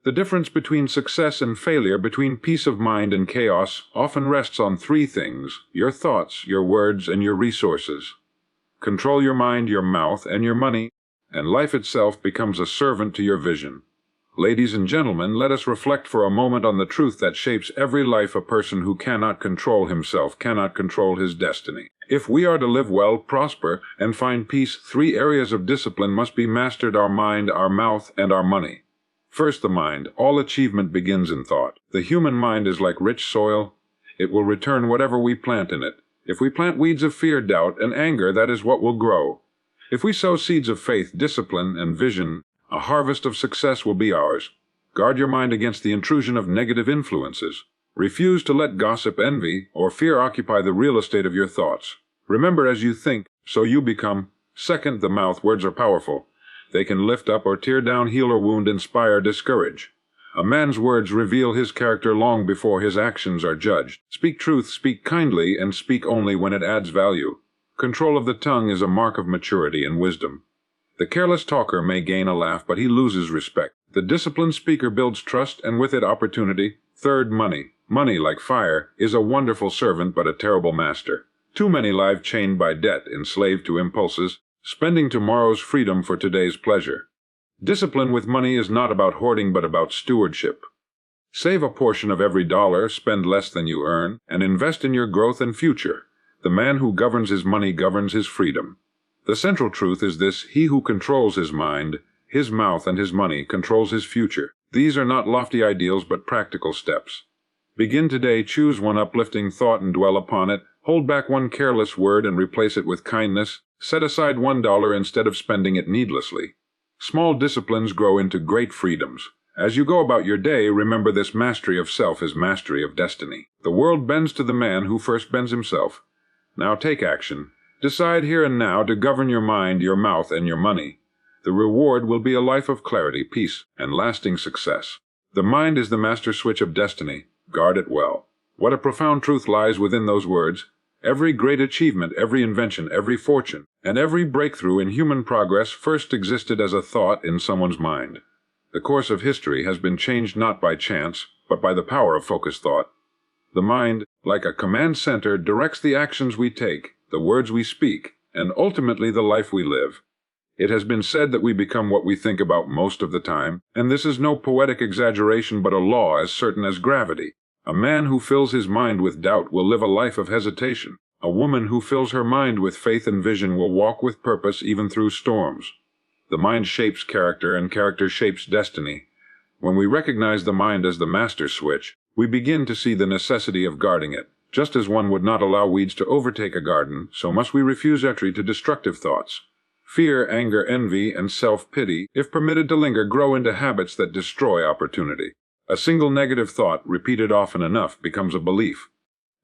The difference between success and failure, between peace of mind and chaos, often rests on three things: your thoughts, your words, and your resources. Control your mind, your mouth, and your money, and life itself becomes a servant to your vision. Ladies and gentlemen, let us reflect for a moment on the truth that shapes every life. A person who cannot control himself cannot control his destiny. If we are to live well, prosper, and find peace, three areas of discipline must be mastered: our mind, our mouth, and our money. First, the mind. All achievement begins in thought. The human mind is like rich soil. It will return whatever we plant in it. If we plant weeds of fear, doubt, and anger, that is what will grow. If we sow seeds of faith, discipline, and vision, a harvest of success will be ours. Guard your mind against the intrusion of negative influences. Refuse to let gossip, envy, or fear occupy the real estate of your thoughts. Remember, as you think, so you become. Second, the mouth. Words are powerful. They can lift up or tear down, heal or wound, inspire, discourage. A man's words reveal his character long before his actions are judged. Speak truth, speak kindly, and speak only when it adds value. Control of the tongue is a mark of maturity and wisdom. The careless talker may gain a laugh, but he loses respect. The disciplined speaker builds trust, and with it opportunity. Third, money. Money, like fire, is a wonderful servant but a terrible master. Too many live chained by debt, enslaved to impulses, spending tomorrow's freedom for today's pleasure. Discipline with money is not about hoarding but about stewardship. Save a portion of every dollar, spend less than you earn, and invest in your growth and future. The man who governs his money governs his freedom. The central truth is this: he who controls his mind, his mouth, and his money controls his future. These are not lofty ideals but practical steps. Begin today, choose one uplifting thought and dwell upon it. Hold back one careless word and replace it with kindness. Set aside $1 instead of spending it needlessly. Small disciplines grow into great freedoms. As you go about your day, remember this: mastery of self is mastery of destiny. The world bends to the man who first bends himself. Now take action. Decide here and now to govern your mind, your mouth, and your money. The reward will be a life of clarity, peace, and lasting success. The mind is the master switch of destiny. Guard it well. What a profound truth lies within those words. Every great achievement, every invention, every fortune, and every breakthrough in human progress first existed as a thought in someone's mind. The course of history has been changed not by chance, but by the power of focused thought. The mind, like a command center, directs the actions we take, the words we speak, and ultimately the life we live. It has been said that we become what we think about most of the time, and this is no poetic exaggeration but a law as certain as gravity. A man who fills his mind with doubt will live a life of hesitation. A woman who fills her mind with faith and vision will walk with purpose even through storms. The mind shapes character, and character shapes destiny. When we recognize the mind as the master switch, we begin to see the necessity of guarding it. Just as one would not allow weeds to overtake a garden, so must we refuse entry to destructive thoughts. Fear, anger, envy, and self-pity, if permitted to linger, grow into habits that destroy opportunity. A single negative thought, repeated often enough, becomes a belief.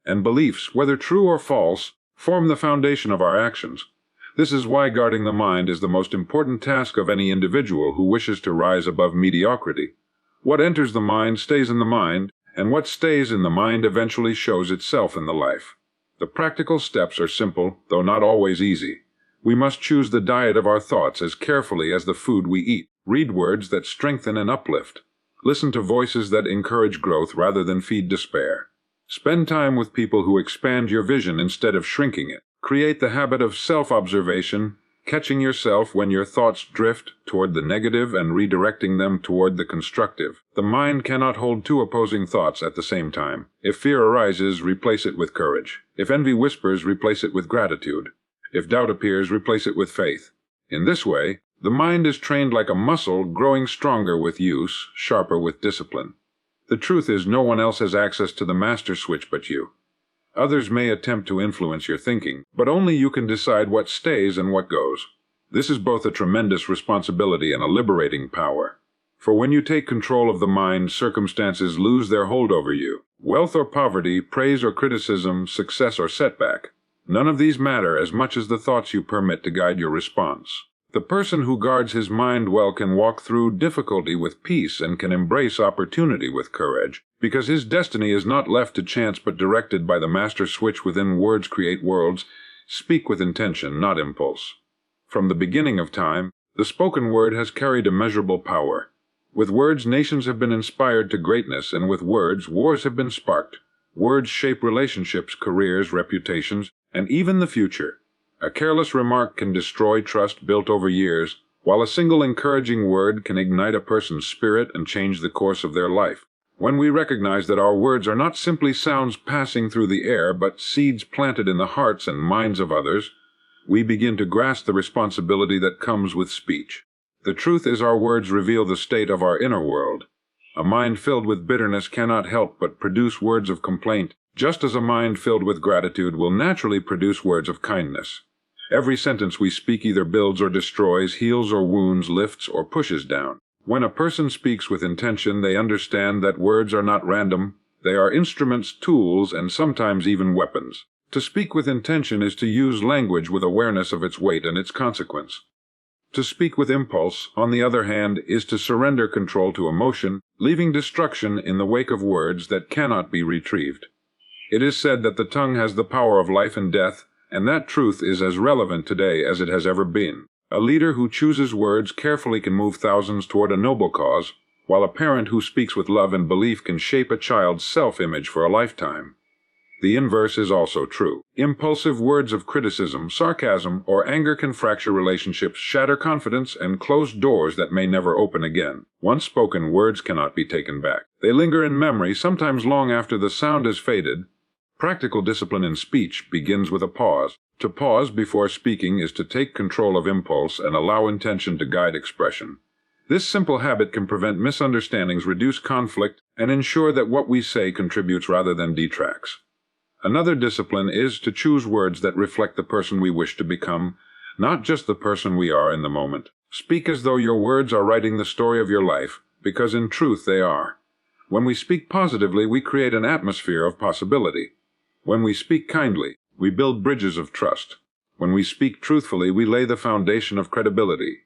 And beliefs, whether true or false, form the foundation of our actions. This is why guarding the mind is the most important task of any individual who wishes to rise above mediocrity. What enters the mind stays in the mind, and what stays in the mind eventually shows itself in the life. The practical steps are simple, though not always easy. We must choose the diet of our thoughts as carefully as the food we eat. Read words that strengthen and uplift. Listen to voices that encourage growth rather than feed despair. Spend time with people who expand your vision instead of shrinking it. Create the habit of self-observation, catching yourself when your thoughts drift toward the negative and redirecting them toward the constructive. The mind cannot hold two opposing thoughts at the same time. If fear arises, replace it with courage. If envy whispers, replace it with gratitude. If doubt appears, replace it with faith. In this way, the mind is trained like a muscle, growing stronger with use, sharper with discipline. The truth is, no one else has access to the master switch but you. Others may attempt to influence your thinking, but only you can decide what stays and what goes. This is both a tremendous responsibility and a liberating power. For when you take control of the mind, circumstances lose their hold over you. Wealth or poverty, praise or criticism, success or setback. None of these matter as much as the thoughts you permit to guide your response. The person who guards his mind well can walk through difficulty with peace and can embrace opportunity with courage, because his destiny is not left to chance but directed by the master switch within. Words create worlds. Speak with intention, not impulse. From the beginning of time, the spoken word has carried immeasurable power. With words, nations have been inspired to greatness, and with words, wars have been sparked. Words shape relationships, careers, reputations, and even the future. A careless remark can destroy trust built over years, while a single encouraging word can ignite a person's spirit and change the course of their life. When we recognize that our words are not simply sounds passing through the air, but seeds planted in the hearts and minds of others, we begin to grasp the responsibility that comes with speech. The truth is, our words reveal the state of our inner world. A mind filled with bitterness cannot help but produce words of complaint, just as a mind filled with gratitude will naturally produce words of kindness. Every sentence we speak either builds or destroys, heals or wounds, lifts or pushes down. When a person speaks with intention, they understand that words are not random. They are instruments, tools, and sometimes even weapons. To speak with intention is to use language with awareness of its weight and its consequence. To speak with impulse, on the other hand, is to surrender control to emotion, leaving destruction in the wake of words that cannot be retrieved. It is said that the tongue has the power of life and death, and that truth is as relevant today as it has ever been. A leader who chooses words carefully can move thousands toward a noble cause, while a parent who speaks with love and belief can shape a child's self-image for a lifetime. The inverse is also true. Impulsive words of criticism, sarcasm, or anger can fracture relationships, shatter confidence, and close doors that may never open again. Once spoken words cannot be taken back. They linger in memory, sometimes long after the sound has faded. Practical discipline in speech begins with a pause. To pause before speaking is to take control of impulse and allow intention to guide expression. This simple habit can prevent misunderstandings, reduce conflict, and ensure that what we say contributes rather than detracts. Another discipline is to choose words that reflect the person we wish to become, not just the person we are in the moment. Speak as though your words are writing the story of your life, because in truth they are. When we speak positively, we create an atmosphere of possibility. When we speak kindly, we build bridges of trust. When we speak truthfully, we lay the foundation of credibility.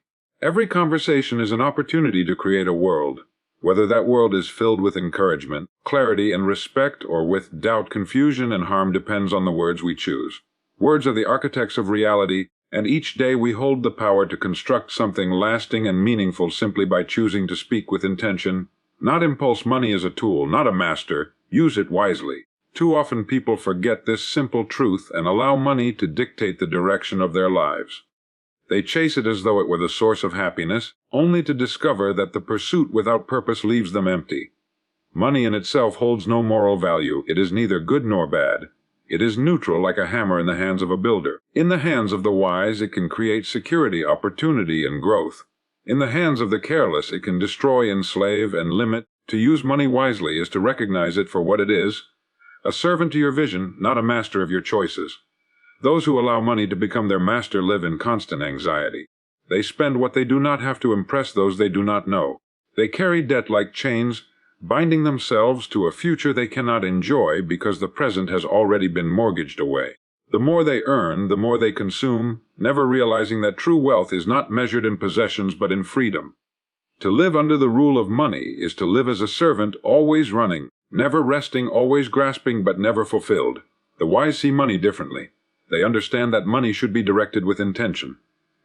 Every conversation is an opportunity to create a world. Whether that world is filled with encouragement, clarity, and respect, or with doubt, confusion, and harm depends on the words we choose. Words are the architects of reality, and each day we hold the power to construct something lasting and meaningful simply by choosing to speak with intention. Not impulse. Money is a tool, not a master. Use it wisely. Too often people forget this simple truth and allow money to dictate the direction of their lives. They chase it as though it were the source of happiness, only to discover that the pursuit without purpose leaves them empty. Money in itself holds no moral value. It is neither good nor bad. It is neutral, like a hammer in the hands of a builder. In the hands of the wise, it can create security, opportunity, and growth. In the hands of the careless, it can destroy, enslave, and limit. To use money wisely is to recognize it for what it is, a servant to your vision, not a master of your choices. Those who allow money to become their master live in constant anxiety. They spend what they do not have to impress those they do not know. They carry debt like chains, binding themselves to a future they cannot enjoy because the present has already been mortgaged away. The more they earn, the more they consume, never realizing that true wealth is not measured in possessions but in freedom. To live under the rule of money is to live as a servant, always running, never resting, always grasping but never fulfilled. The wise see money differently. They understand that money should be directed with intention.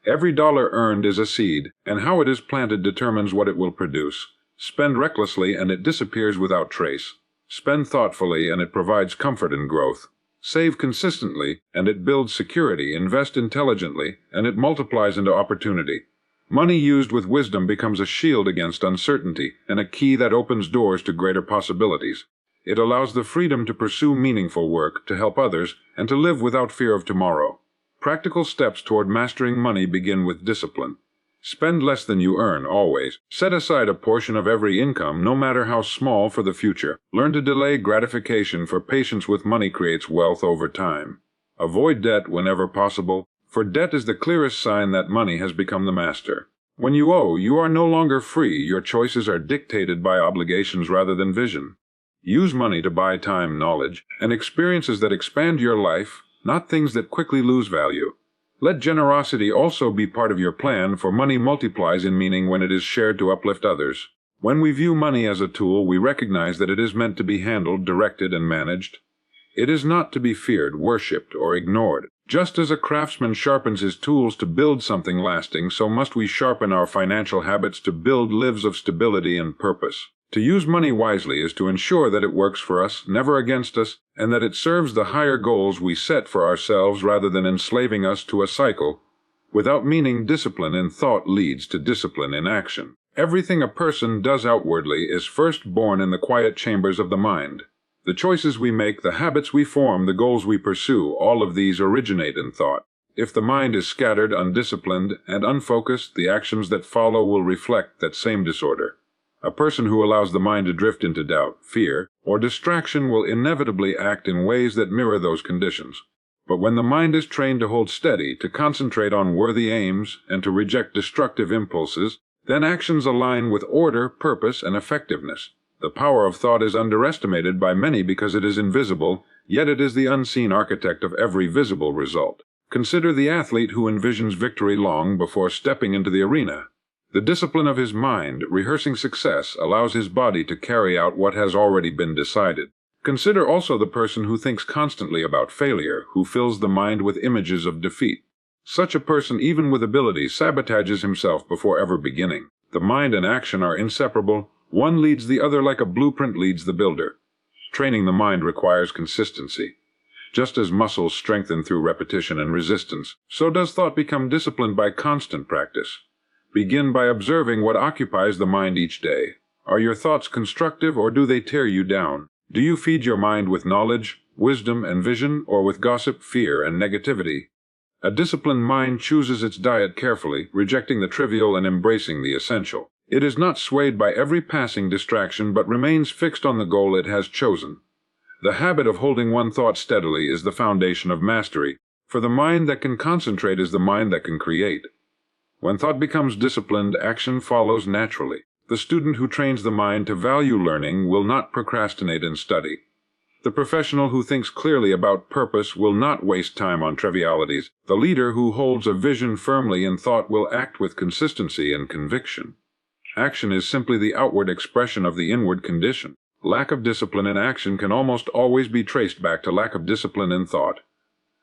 Every dollar earned is a seed, and how it is planted determines what it will produce. Spend recklessly and it disappears without trace. Spend thoughtfully and it provides comfort and growth. Save consistently and it builds security. Invest intelligently and it multiplies into opportunity. Money used with wisdom becomes a shield against uncertainty and a key that opens doors to greater possibilities. It allows the freedom to pursue meaningful work, to help others, and to live without fear of tomorrow. Practical steps toward mastering money begin with discipline. Spend less than you earn, always. Set aside a portion of every income, no matter how small, for the future. Learn to delay gratification, for patience with money creates wealth over time. Avoid debt whenever possible, for debt is the clearest sign that money has become the master. When you owe, you are no longer free. Your choices are dictated by obligations rather than vision. Use money to buy time, knowledge, and experiences that expand your life, not things that quickly lose value. Let generosity also be part of your plan, for money multiplies in meaning when it is shared to uplift others. When we view money as a tool, we recognize that it is meant to be handled, directed, and managed. It is not to be feared, worshipped, or ignored. Just as a craftsman sharpens his tools to build something lasting, so must we sharpen our financial habits to build lives of stability and purpose. To use money wisely is to ensure that it works for us, never against us, and that it serves the higher goals we set for ourselves rather than enslaving us to a cycle. Without meaning, discipline in thought leads to discipline in action. Everything a person does outwardly is first born in the quiet chambers of the mind. The choices we make, the habits we form, the goals we pursue, all of these originate in thought. If the mind is scattered, undisciplined, and unfocused, the actions that follow will reflect that same disorder. A person who allows the mind to drift into doubt, fear, or distraction will inevitably act in ways that mirror those conditions. But when the mind is trained to hold steady, to concentrate on worthy aims, and to reject destructive impulses, then actions align with order, purpose, and effectiveness. The power of thought is underestimated by many because it is invisible, yet it is the unseen architect of every visible result. Consider the athlete who envisions victory long before stepping into the arena. The discipline of his mind, rehearsing success, allows his body to carry out what has already been decided. Consider also the person who thinks constantly about failure, who fills the mind with images of defeat. Such a person, even with ability, sabotages himself before ever beginning. The mind and action are inseparable. One leads the other like a blueprint leads the builder. Training the mind requires consistency. Just as muscles strengthen through repetition and resistance, so does thought become disciplined by constant practice. Begin by observing what occupies the mind each day. Are your thoughts constructive or do they tear you down? Do you feed your mind with knowledge, wisdom, and vision, or with gossip, fear, and negativity? A disciplined mind chooses its diet carefully, rejecting the trivial and embracing the essential. It is not swayed by every passing distraction, but remains fixed on the goal it has chosen. The habit of holding one thought steadily is the foundation of mastery, for the mind that can concentrate is the mind that can create. When thought becomes disciplined, action follows naturally. The student who trains the mind to value learning will not procrastinate in study. The professional who thinks clearly about purpose will not waste time on trivialities. The leader who holds a vision firmly in thought will act with consistency and conviction. Action is simply the outward expression of the inward condition. Lack of discipline in action can almost always be traced back to lack of discipline in thought.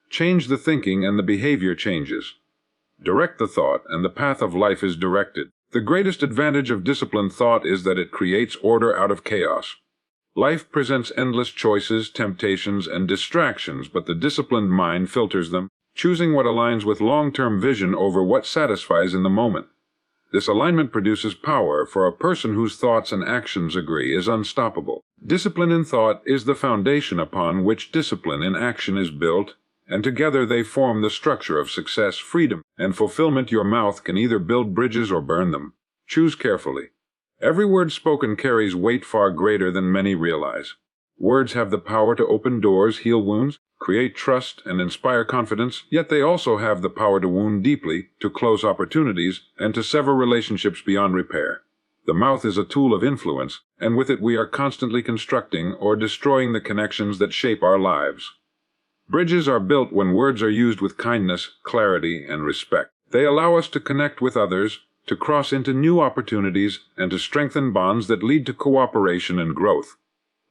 Change the thinking and the behavior changes. Direct the thought, and the path of life is directed. The greatest advantage of disciplined thought is that it creates order out of chaos. Life presents endless choices, temptations, and distractions, but the disciplined mind filters them, choosing what aligns with long-term vision over what satisfies in the moment. This alignment produces power, for a person whose thoughts and actions agree is unstoppable. Discipline in thought is the foundation upon which discipline in action is built, and together they form the structure of success, freedom, and fulfillment. Your mouth can either build bridges or burn them. Choose carefully. Every word spoken carries weight far greater than many realize. Words have the power to open doors, heal wounds, create trust, and inspire confidence, yet they also have the power to wound deeply, to close opportunities, and to sever relationships beyond repair. The mouth is a tool of influence, and with it we are constantly constructing or destroying the connections that shape our lives. Bridges are built when words are used with kindness, clarity, and respect. They allow us to connect with others, to cross into new opportunities, and to strengthen bonds that lead to cooperation and growth.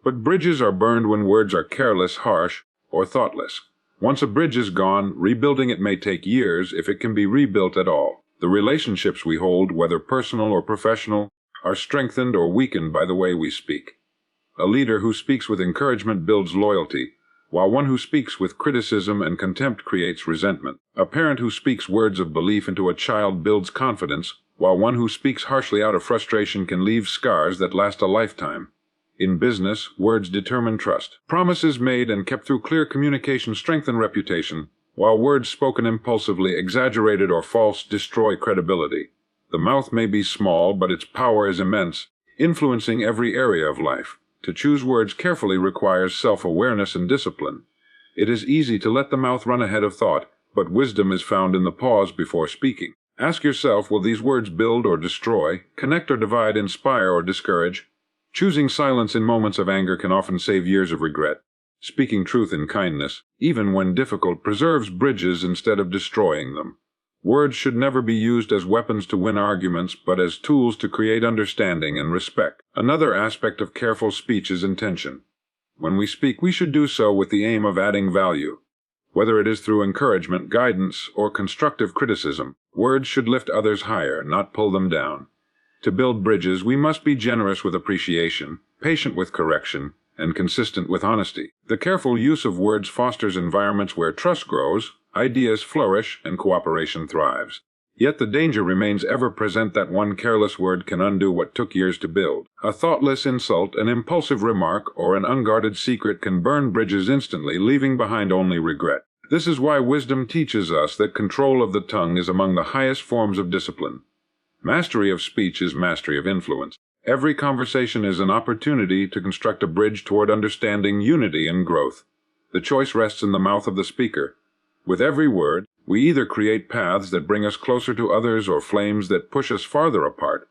But bridges are burned when words are careless, harsh, or thoughtless. Once a bridge is gone, rebuilding it may take years if it can be rebuilt at all. The relationships we hold, whether personal or professional, are strengthened or weakened by the way we speak. A leader who speaks with encouragement builds loyalty, while one who speaks with criticism and contempt creates resentment. A parent who speaks words of belief into a child builds confidence, while one who speaks harshly out of frustration can leave scars that last a lifetime. In business, words determine trust. Promises made and kept through clear communication strengthen reputation, while words spoken impulsively, exaggerated, or false destroy credibility. The mouth may be small, but its power is immense, influencing every area of life. To choose words carefully requires self-awareness and discipline. It is easy to let the mouth run ahead of thought, but wisdom is found in the pause before speaking. Ask yourself, will these words build or destroy, connect or divide, inspire or discourage? Choosing silence in moments of anger can often save years of regret. Speaking truth in kindness, even when difficult, preserves bridges instead of destroying them. Words should never be used as weapons to win arguments, but as tools to create understanding and respect. Another aspect of careful speech is intention. When we speak, we should do so with the aim of adding value. Whether it is through encouragement, guidance, or constructive criticism, words should lift others higher, not pull them down. To build bridges, we must be generous with appreciation, patient with correction, and consistent with honesty. The careful use of words fosters environments where trust grows, ideas flourish, and cooperation thrives. Yet the danger remains ever present that one careless word can undo what took years to build. A thoughtless insult, an impulsive remark, or an unguarded secret can burn bridges instantly, leaving behind only regret. This is why wisdom teaches us that control of the tongue is among the highest forms of discipline. Mastery of speech is mastery of influence. Every conversation is an opportunity to construct a bridge toward understanding, unity, and growth. The choice rests in the mouth of the speaker. With every word, we either create paths that bring us closer to others or flames that push us farther apart.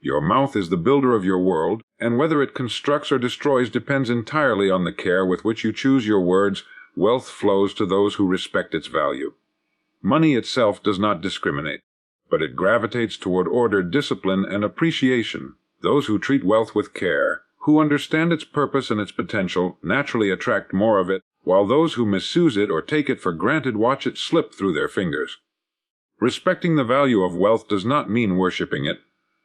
Your mouth is the builder of your world, and whether it constructs or destroys depends entirely on the care with which you choose your words. Wealth flows to those who respect its value. Money itself does not discriminate, but it gravitates toward order, discipline, and appreciation. Those who treat wealth with care, who understand its purpose and its potential, naturally attract more of it, while those who misuse it or take it for granted watch it slip through their fingers. Respecting the value of wealth does not mean worshiping it,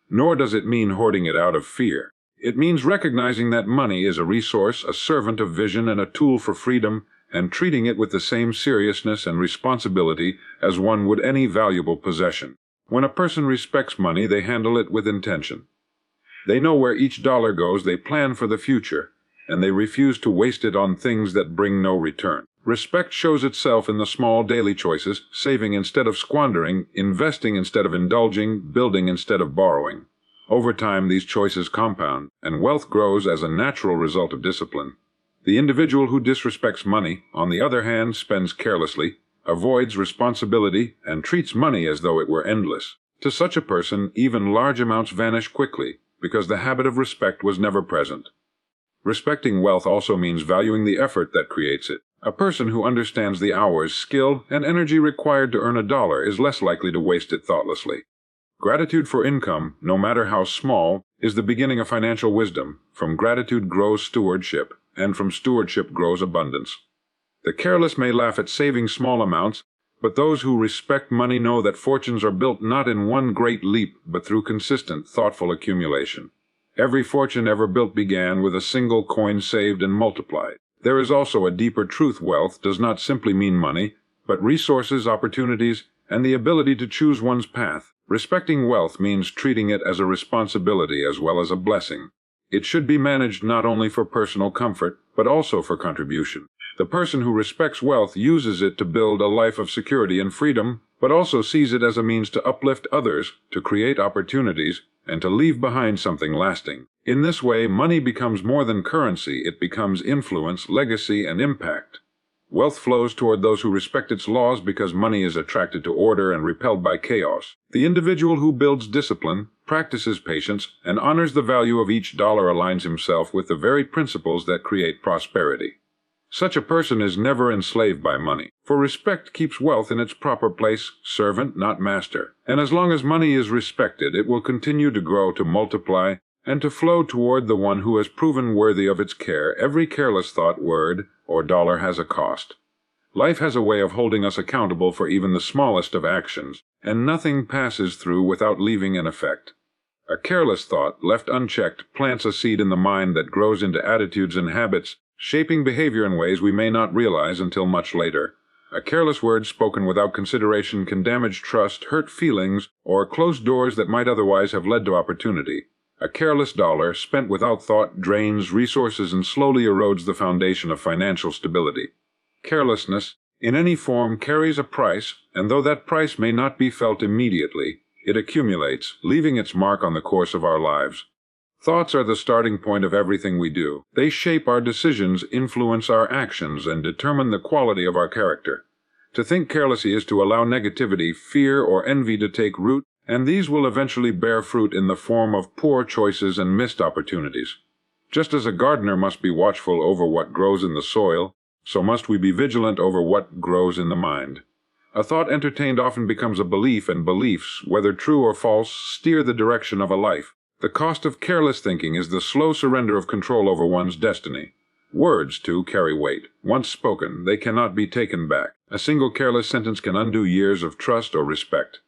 nor does it mean hoarding it out of fear. It means recognizing that money is a resource, a servant of vision, and a tool for freedom, and treating it with the same seriousness and responsibility as one would any valuable possession. When a person respects money, they handle it with intention. They know where each dollar goes, they plan for the future, and they refuse to waste it on things that bring no return. Respect shows itself in the small daily choices, saving instead of squandering, investing instead of indulging, building instead of borrowing. Over time, these choices compound, and wealth grows as a natural result of discipline. The individual who disrespects money, on the other hand, spends carelessly, avoids responsibility, and treats money as though it were endless. To such a person, even large amounts vanish quickly, because the habit of respect was never present. Respecting wealth also means valuing the effort that creates it. A person who understands the hours, skill, and energy required to earn a dollar is less likely to waste it thoughtlessly. Gratitude for income, no matter how small, is the beginning of financial wisdom. From gratitude grows stewardship, and from stewardship grows abundance. The careless may laugh at saving small amounts, but those who respect money know that fortunes are built not in one great leap, but through consistent, thoughtful accumulation. Every fortune ever built began with a single coin saved and multiplied. There is also a deeper truth. Wealth does not simply mean money, but resources, opportunities, and the ability to choose one's path. Respecting wealth means treating it as a responsibility as well as a blessing. It should be managed not only for personal comfort, but also for contribution. The person who respects wealth uses it to build a life of security and freedom, but also sees it as a means to uplift others, to create opportunities, and to leave behind something lasting. In this way, money becomes more than currency, it becomes influence, legacy, and impact. Wealth flows toward those who respect its laws because money is attracted to order and repelled by chaos. The individual who builds discipline, practices patience, and honors the value of each dollar aligns himself with the very principles that create prosperity. Such a person is never enslaved by money, for respect keeps wealth in its proper place, servant, not master. And as long as money is respected, it will continue to grow, to multiply, and to flow toward the one who has proven worthy of its care. Every careless thought, word, or dollar has a cost. Life has a way of holding us accountable for even the smallest of actions, and nothing passes through without leaving an effect. A careless thought, left unchecked, plants a seed in the mind that grows into attitudes and habits, shaping behavior in ways we may not realize until much later. A careless word spoken without consideration can damage trust, hurt feelings, or close doors that might otherwise have led to opportunity. A careless dollar, spent without thought, drains resources and slowly erodes the foundation of financial stability. Carelessness, in any form, carries a price, and though that price may not be felt immediately, it accumulates, leaving its mark on the course of our lives. Thoughts are the starting point of everything we do. They shape our decisions, influence our actions, and determine the quality of our character. To think carelessly is to allow negativity, fear, or envy to take root, and these will eventually bear fruit in the form of poor choices and missed opportunities. Just as a gardener must be watchful over what grows in the soil, so must we be vigilant over what grows in the mind. A thought entertained often becomes a belief, and beliefs, whether true or false, steer the direction of a life. The cost of careless thinking is the slow surrender of control over one's destiny. Words, too, carry weight. Once spoken, they cannot be taken back. A single careless sentence can undo years of trust or respect.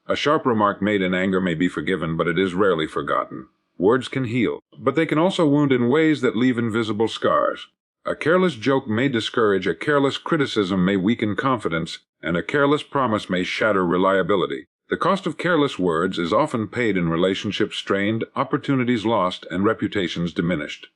A sharp remark made in anger may be forgiven, but it is rarely forgotten. Words can heal, but they can also wound in ways that leave invisible scars. A careless joke may discourage, a careless criticism may weaken confidence, and a careless promise may shatter reliability. The cost of careless words is often paid in relationships strained, opportunities lost, and reputations diminished.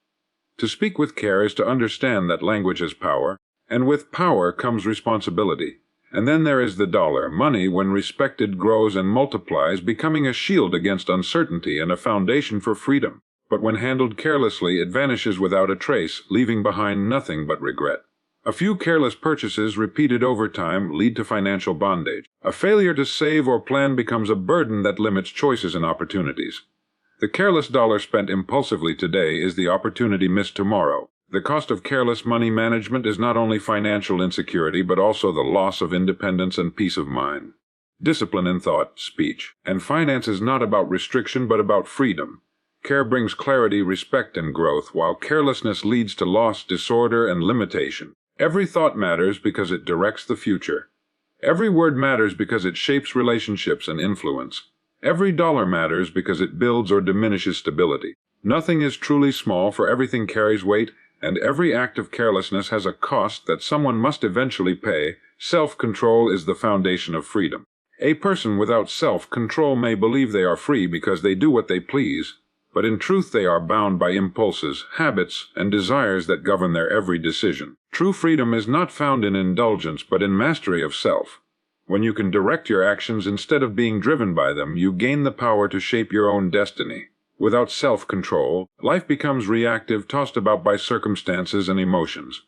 To speak with care is to understand that language has power, and with power comes responsibility. And then there is the dollar. Money, when respected, grows and multiplies, becoming a shield against uncertainty and a foundation for freedom. But when handled carelessly, it vanishes without a trace, leaving behind nothing but regret. A few careless purchases repeated over time lead to financial bondage. A failure to save or plan becomes a burden that limits choices and opportunities. The careless dollar spent impulsively today is the opportunity missed tomorrow. The cost of careless money management is not only financial insecurity, but also the loss of independence and peace of mind. Discipline in thought, speech, and finance is not about restriction, but about freedom. Care brings clarity, respect, and growth, while carelessness leads to loss, disorder, and limitation. Every thought matters because it directs the future. Every word matters because it shapes relationships and influence. Every dollar matters because it builds or diminishes stability. Nothing is truly small, for everything carries weight, and every act of carelessness has a cost that someone must eventually pay. Self-control is the foundation of freedom. A person without self-control may believe they are free because they do what they please, but in truth they are bound by impulses, habits, and desires that govern their every decision. True freedom is not found in indulgence, but in mastery of self. When you can direct your actions instead of being driven by them, you gain the power to shape your own destiny. Without self-control, life becomes reactive, tossed about by circumstances and emotions.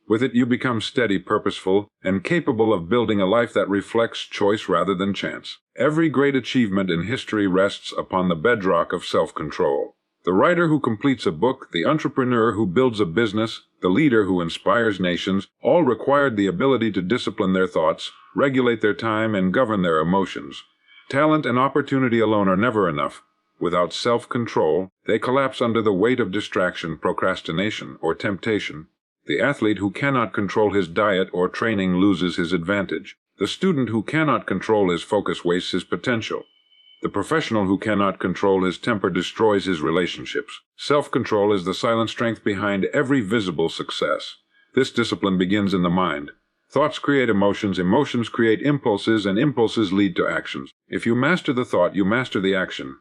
With it, you become steady, purposeful, and capable of building a life that reflects choice rather than chance. Every great achievement in history rests upon the bedrock of self-control. The writer who completes a book, the entrepreneur who builds a business, the leader who inspires nations, all required the ability to discipline their thoughts, regulate their time, and govern their emotions. Talent and opportunity alone are never enough. Without self-control, they collapse under the weight of distraction, procrastination, or temptation. The athlete who cannot control his diet or training loses his advantage. The student who cannot control his focus wastes his potential. The professional who cannot control his temper destroys his relationships. Self-control is the silent strength behind every visible success. This discipline begins in the mind. Thoughts create emotions, emotions create impulses, and impulses lead to actions. If you master the thought, you master the action.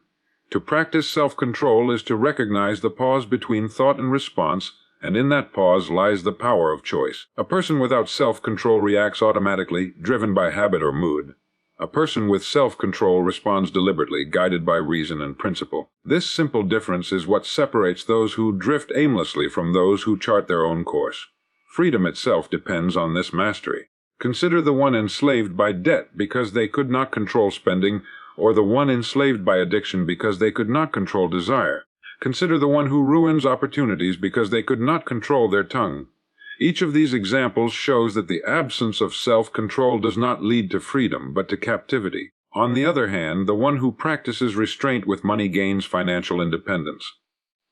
To practice self-control is to recognize the pause between thought and response, and in that pause lies the power of choice. A person without self-control reacts automatically, driven by habit or mood. A person with self-control responds deliberately, guided by reason and principle. This simple difference is what separates those who drift aimlessly from those who chart their own course. Freedom itself depends on this mastery. Consider the one enslaved by debt because they could not control spending, or the one enslaved by addiction because they could not control desire. Consider the one who ruins opportunities because they could not control their tongue. Each of these examples shows that the absence of self-control does not lead to freedom, but to captivity. On the other hand, the one who practices restraint with money gains financial independence.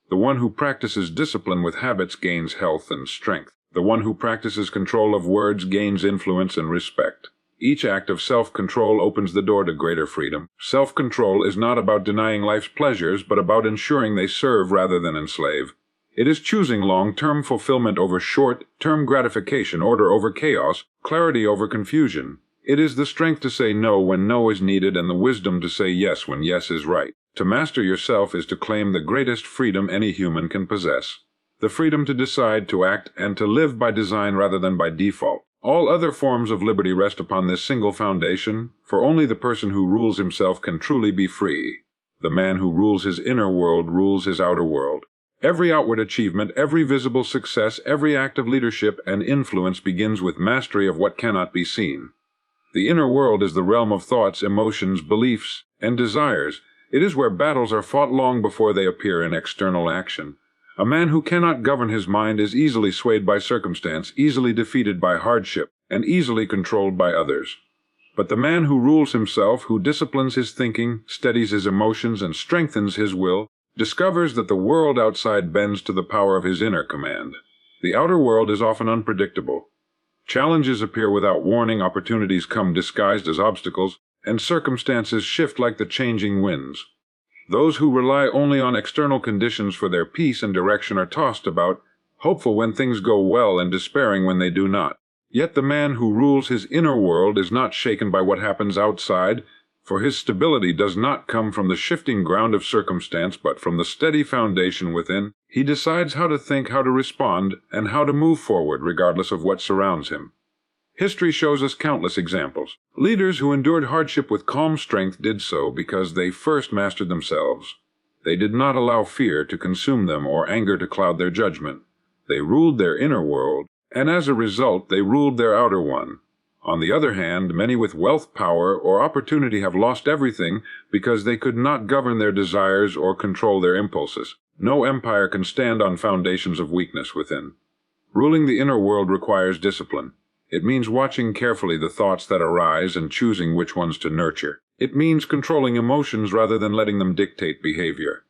The one who practices discipline with habits gains health and strength. The one who practices control of words gains influence and respect. Each act of self-control opens the door to greater freedom. Self-control is not about denying life's pleasures, but about ensuring they serve rather than enslave. It is choosing long-term fulfillment over short-term gratification, order over chaos, clarity over confusion. It is the strength to say no when no is needed and the wisdom to say yes when yes is right. To master yourself is to claim the greatest freedom any human can possess. The freedom to decide, to act, and to live by design rather than by default. All other forms of liberty rest upon this single foundation, for only the person who rules himself can truly be free. The man who rules his inner world rules his outer world. Every outward achievement, every visible success, every act of leadership and influence begins with mastery of what cannot be seen. The inner world is the realm of thoughts, emotions, beliefs, and desires. It is where battles are fought long before they appear in external action. A man who cannot govern his mind is easily swayed by circumstance, easily defeated by hardship, and easily controlled by others. But the man who rules himself, who disciplines his thinking, steadies his emotions, and strengthens his will, discovers that the world outside bends to the power of his inner command. The outer world is often unpredictable. Challenges appear without warning, opportunities come disguised as obstacles, and circumstances shift like the changing winds. Those who rely only on external conditions for their peace and direction are tossed about, hopeful when things go well and despairing when they do not. Yet the man who rules his inner world is not shaken by what happens outside, for his stability does not come from the shifting ground of circumstance but from the steady foundation within. He decides how to think, how to respond, and how to move forward regardless of what surrounds him. History shows us countless examples. Leaders who endured hardship with calm strength did so because they first mastered themselves. They did not allow fear to consume them or anger to cloud their judgment. They ruled their inner world, and as a result they ruled their outer one. On the other hand, many with wealth, power, or opportunity have lost everything because they could not govern their desires or control their impulses. No empire can stand on foundations of weakness within. Ruling the inner world requires discipline. It means watching carefully the thoughts that arise and choosing which ones to nurture. It means controlling emotions rather than letting them dictate behavior.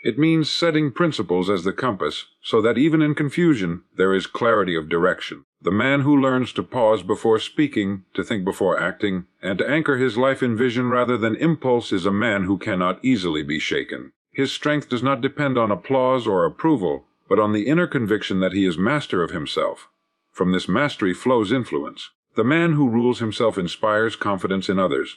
It means setting principles as the compass, so that even in confusion, there is clarity of direction. The man who learns to pause before speaking, to think before acting, and to anchor his life in vision rather than impulse is a man who cannot easily be shaken. His strength does not depend on applause or approval, but on the inner conviction that he is master of himself. From this mastery flows influence. The man who rules himself inspires confidence in others.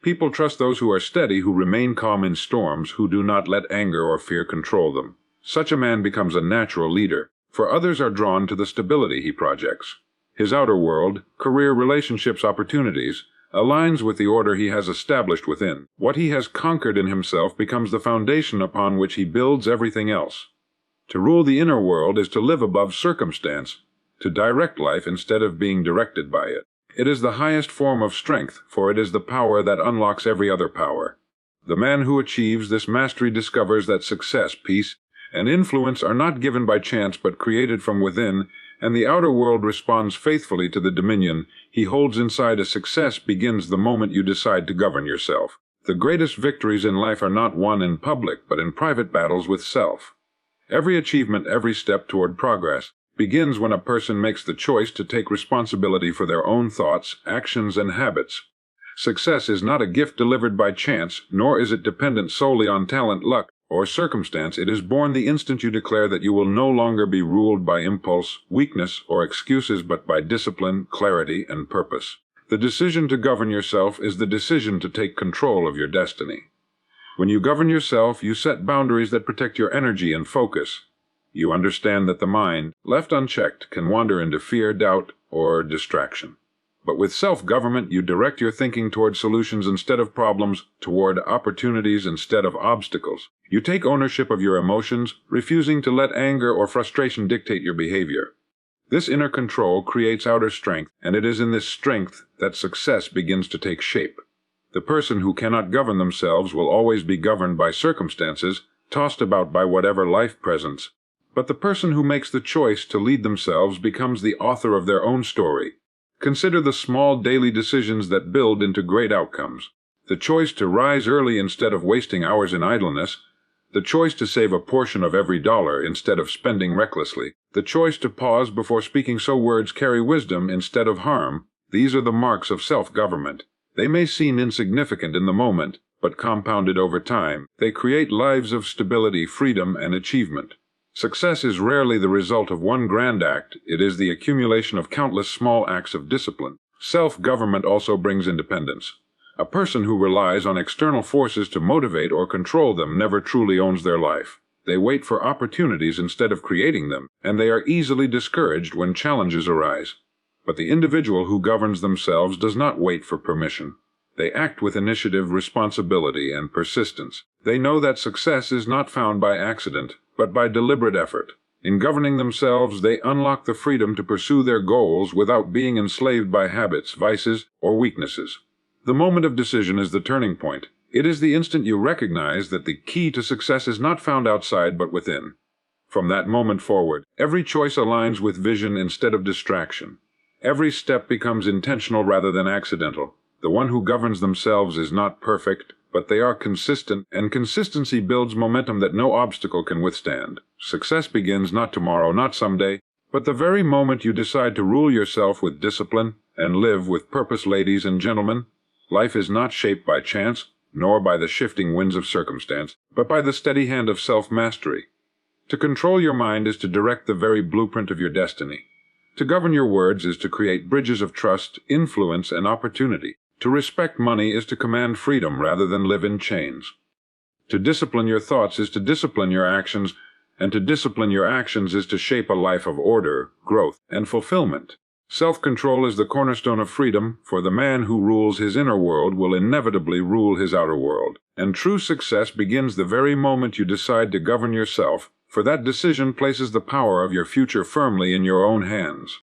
People trust those who are steady, who remain calm in storms, who do not let anger or fear control them. Such a man becomes a natural leader, for others are drawn to the stability he projects. His outer world, career, relationships, opportunities, aligns with the order he has established within. What he has conquered in himself becomes the foundation upon which he builds everything else. To rule the inner world is to live above circumstance, to direct life instead of being directed by it. It is the highest form of strength, for it is the power that unlocks every other power. The man who achieves this mastery discovers that success, peace, and influence are not given by chance but created from within, and the outer world responds faithfully to the dominion he holds inside. A success begins the moment you decide to govern yourself. The greatest victories in life are not won in public, but in private battles with self. Every achievement, every step toward progress, begins when a person makes the choice to take responsibility for their own thoughts, actions, and habits. Success is not a gift delivered by chance, nor is it dependent solely on talent, luck, or circumstance. It is born the instant you declare that you will no longer be ruled by impulse, weakness, or excuses, but by discipline, clarity, and purpose. The decision to govern yourself is the decision to take control of your destiny. When you govern yourself, you set boundaries that protect your energy and focus. You understand that the mind, left unchecked, can wander into fear, doubt, or distraction. But with self-government, you direct your thinking toward solutions instead of problems, toward opportunities instead of obstacles. You take ownership of your emotions, refusing to let anger or frustration dictate your behavior. This inner control creates outer strength, and it is in this strength that success begins to take shape. The person who cannot govern themselves will always be governed by circumstances, tossed about by whatever life presents. But the person who makes the choice to lead themselves becomes the author of their own story. Consider the small daily decisions that build into great outcomes. The choice to rise early instead of wasting hours in idleness. The choice to save a portion of every dollar instead of spending recklessly. The choice to pause before speaking so words carry wisdom instead of harm. These are the marks of self-government. They may seem insignificant in the moment, but compounded over time, they create lives of stability, freedom, and achievement. Success is rarely the result of one grand act. It is the accumulation of countless small acts of discipline. Self-government also brings independence. A person who relies on external forces to motivate or control them never truly owns their life. They wait for opportunities instead of creating them, and they are easily discouraged when challenges arise. But the individual who governs themselves does not wait for permission. They act with initiative, responsibility, and persistence. They know that success is not found by accident, but by deliberate effort. In governing themselves, they unlock the freedom to pursue their goals without being enslaved by habits, vices, or weaknesses. The moment of decision is the turning point. It is the instant you recognize that the key to success is not found outside but within. From that moment forward, every choice aligns with vision instead of distraction. Every step becomes intentional rather than accidental. The one who governs themselves is not perfect, but they are consistent, and consistency builds momentum that no obstacle can withstand. Success begins not tomorrow, not someday, But the very moment you decide to rule yourself with discipline and live with purpose, ladies and gentlemen, life is not shaped by chance, nor by the shifting winds of circumstance, but by the steady hand of self-mastery. To control your mind is to direct the very blueprint of your destiny. To govern your words is to create bridges of trust, influence, and opportunity. To respect money is to command freedom rather than live in chains. To discipline your thoughts is to discipline your actions, and to discipline your actions is to shape a life of order, growth, and fulfillment. Self-control is the cornerstone of freedom, for the man who rules his inner world will inevitably rule his outer world. And true success begins the very moment you decide to govern yourself, for that decision places the power of your future firmly in your own hands.